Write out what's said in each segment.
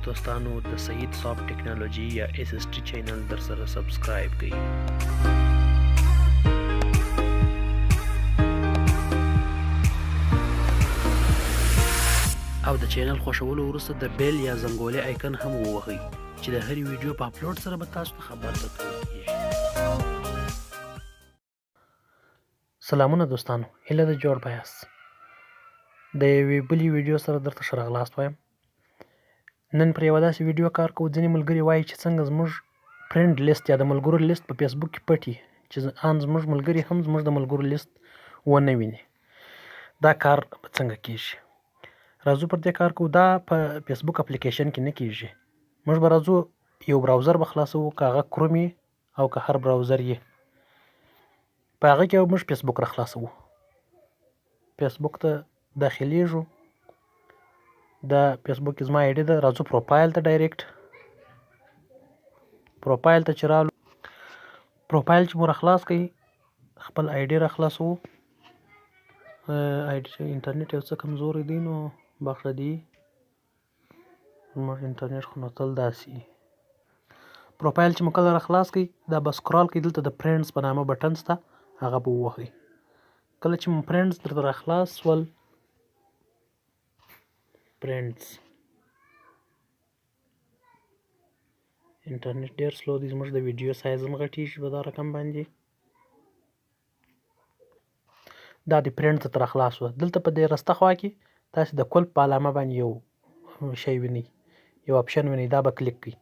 دوستانو د سعید سافټ ټیکنالوژي یا اس اس ټي چینل در سره سبسکرایب کړئ. او د چینل خوښولو وروسته د بیل یا زنګولې آیکن هم ووهئ چې د هرې ویډیو په اپلوډ سره به تاسو ته خبر درکول کېږي. سلامونه دوستانو، هیله ده جوړ به یاست. د یوې بلې ویډیو سره درته ښه راغلاست وایم. نن پر یوه داسې ویډیو کار کوو. ځینې ملګري وایي چې څنګه زموږ فرینډ لیست یا د ملګرو لیست په فیسبوک کې پټ وي، چې ان زموږ ملګري هم زموږ د ملګرو لیست ونه ویني. دا کار به څنګه کېږي؟ راځو پر دې کار کوو. دا په فیسبوک اپلیکیشن کې نه کېږي. موږ به راځو یو براوزر به خلاصوو، که هغه کروم او که هر براوزر یې، په هغه کې به موږ فیسبوک را خلاصوو. فیسبوک ته داخلیږو. دا فیسبوک کې زما آی ډي ده. راځو پروفایل ته ډایرکټ. پروفایل ته چې رالو، پروفایل چې مو را خلاص کړئ، خپل آی ډي را خلاصوو. آی ډي انټرنیټ یو څه کمزوری دی، نو بخښه دې زموږ انټرنیټ خو نو تل داسې وي. پروفایل چې مو کله را خلاص کړئ، دا به سکرال کړئ، دلته د فرینډز په نامه بټن شته، هغه به ووهئ. کله چې مو فرینډز درته را خلاص شول، فرینډز انټرنیټ ډېر سلو دی، زموږ د ویډیو سایز هم غټېږي په دا رقم باندې. دا د فرینډز درته را خلاص شوه. دلته په دې رسته خوا کې تاسې د کلپ په علامه باندې یو شی وینئ، یو اپشن وینئ، دا به کلیک کړئ.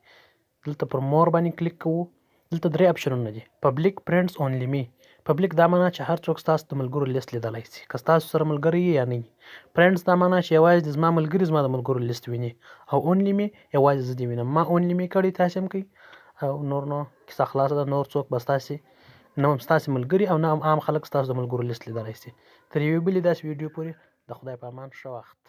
دلته پر مور باندې کلیک کوو. دلته درې اپشنونه دي. پبلیک، فرینډز، اونلی می. پبلیک دا معنا چې هر څوک ستاسو د ملګرو لیست لیدلی شي، که ستاسو سره ملګری یا نه وي. فرینډز دا معنا چې یوازې زما ملګري زما د ملګرو لیست ویني. او اونلی می یوازې زه دې وینم. ما اونلی می کړی، تاسې هم کوئ. او نور نو کیسه خلاصه ده. نور څوک به ستاسې نه هم ستاسې ملګري او نه هم عام خلک ستاسو د ملګرو لیست لیدلی شي. تر یوې بلې داسې ویډیو پورې د خدای په امان، ښه وخت.